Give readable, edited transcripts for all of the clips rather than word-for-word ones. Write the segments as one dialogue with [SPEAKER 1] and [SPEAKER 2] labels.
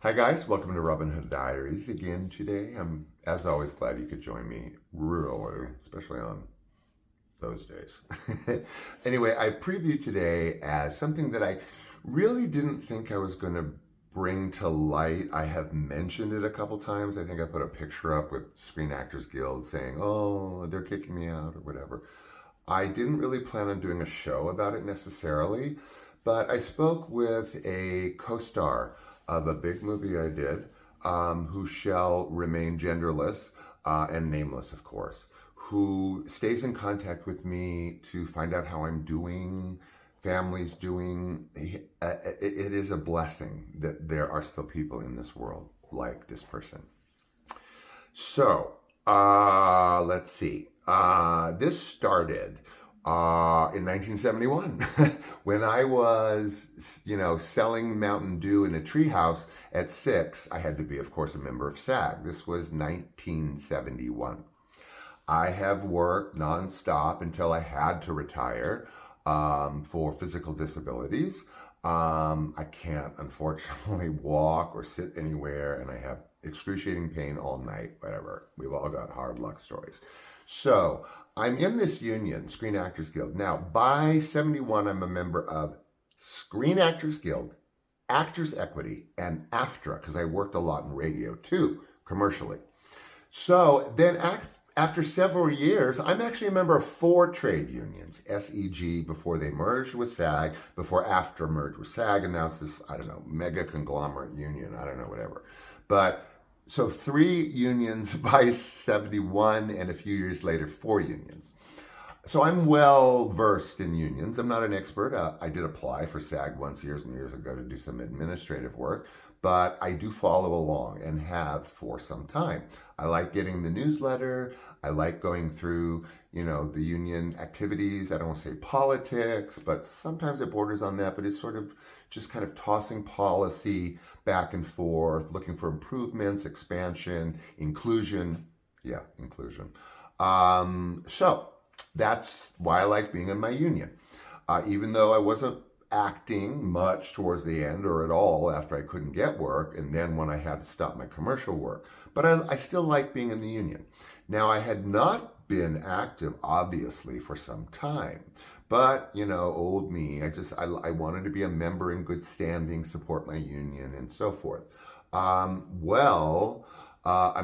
[SPEAKER 1] Hi guys, welcome to Robin Hood Diaries again today. I'm, as always, glad you could join me really, especially on those days. Anyway, I preview today as something that I really didn't think I was going to bring to light. I have mentioned it a couple times. I think I put a picture up with Screen Actors Guild saying, oh, they're kicking me out or whatever. I didn't really plan on doing a show about it necessarily, but I spoke with a co-star of a big movie I did, who shall remain genderless and nameless, of course, who stays in contact with me to find out how I'm doing, family's doing. It is a blessing that there are still people in this world like this person. So, let's see. This started in 1971 when I was, selling Mountain Dew in a treehouse at 6. I had to be, of course, a member of SAG. This was 1971. I have worked nonstop until I had to retire for physical disabilities. I can't, unfortunately, walk or sit anywhere, and I have excruciating pain all night, whatever. We've all got hard luck stories. So I'm in this union, Screen Actors Guild. Now, by 71, I'm a member of Screen Actors Guild, Actors Equity, and AFTRA, because I worked a lot in radio too, commercially. So then after several years, I'm actually a member of 4 trade unions, SEG, before they merged with SAG, before AFTRA merged with SAG, and now it's this, mega conglomerate union, whatever. But so 3 unions by 71, and a few years later, 4 unions. So I'm well versed in unions. I'm not an expert. I did apply for SAG once years and years ago to do some administrative work, but I do follow along and have for some time. I like getting the newsletter. I like going through, the union activities. I don't want to say politics, but sometimes it borders on that, but it's sort of just kind of tossing policy back and forth, looking for improvements, expansion, inclusion. Yeah, inclusion. So that's why I like being in my union. Even though I wasn't acting much towards the end or at all after I couldn't get work, and then when I had to stop my commercial work. But I still like being in the union. Now, I had not been active, obviously, for some time. But, old me, I wanted to be a member in good standing, support my union, and so forth. I'm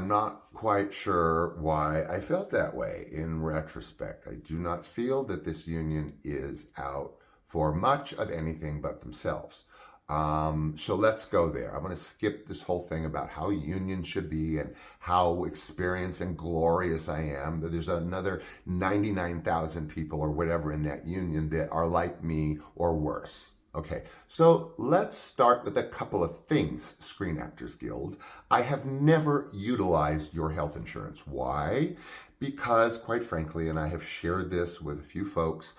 [SPEAKER 1] not quite sure why I felt that way in retrospect. I do not feel that this union is out for much of anything but themselves. So let's go there. I'm going to skip this whole thing about how unions should be and how experienced and glorious I am. There's another 99,000 people or whatever in that union that are like me or worse. Okay, so let's start with a couple of things, Screen Actors Guild. I have never utilized your health insurance. Why? Because, quite frankly, and I have shared this with a few folks,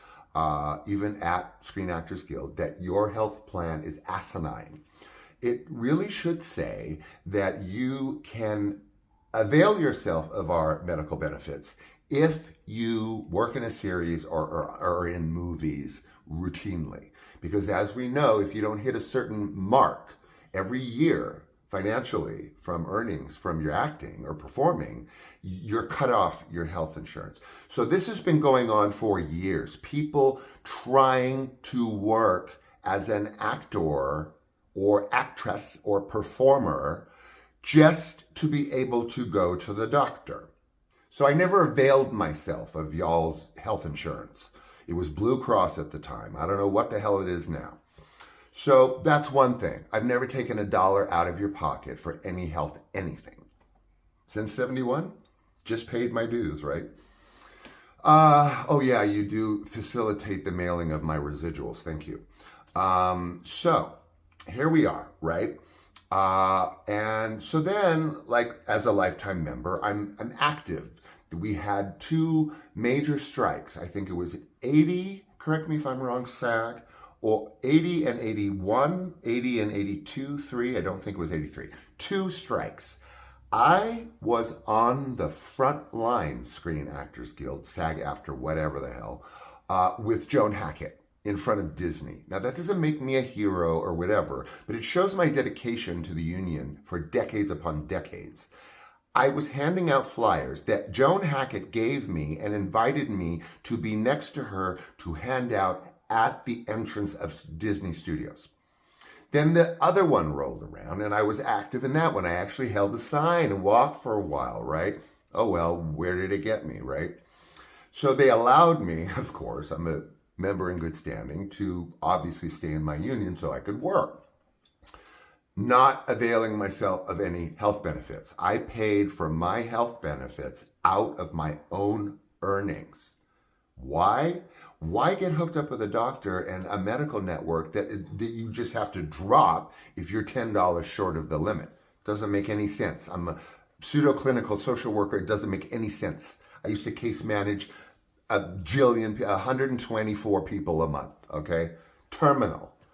[SPEAKER 1] even at Screen Actors Guild, that your health plan is asinine. It really should say that you can avail yourself of our medical benefits if you work in a series or in movies routinely. Because as we know, if you don't hit a certain mark every year financially from earnings from your acting or performing, you're cut off your health insurance. So this has been going on for years. People trying to work as an actor or actress or performer just to be able to go to the doctor. So I never availed myself of y'all's health insurance. It was Blue Cross at the time. I don't know what the hell it is now. So that's one thing. I've never taken $1 out of your pocket for any health anything. Since 71, just paid my dues, right? Oh yeah, you do facilitate the mailing of my residuals. Thank you. So here we are, right? And so then, like, as a lifetime member, I'm active. We had 2 major strikes. I think it was 80, correct me if I'm wrong, SAG, or 80 and 81, 80 and 82, 3, I don't think it was 83. 2 strikes. I was on the front line, Screen Actors Guild, SAG-AFTRA, whatever the hell, with Joan Hackett. in front of Disney. Now, that doesn't make me a hero or whatever, but it shows my dedication to the union for decades upon decades. I was handing out flyers that Joan Hackett gave me and invited me to be next to her to hand out at the entrance of Disney Studios. Then the other one rolled around, and I was active in that one. I actually held a sign and walked for a while, right? Oh, well, where did it get me, right? So they allowed me, of course, I'm a member in good standing, to obviously stay in my union so I could work, not availing myself of any health benefits. I paid for my health benefits out of my own earnings. Why? Why get hooked up with a doctor and a medical network that you just have to drop if you're $10 short of the limit? Doesn't make any sense. I'm a pseudo-clinical social worker. It doesn't make any sense. I used to case manage 124 people a month, okay? Terminal.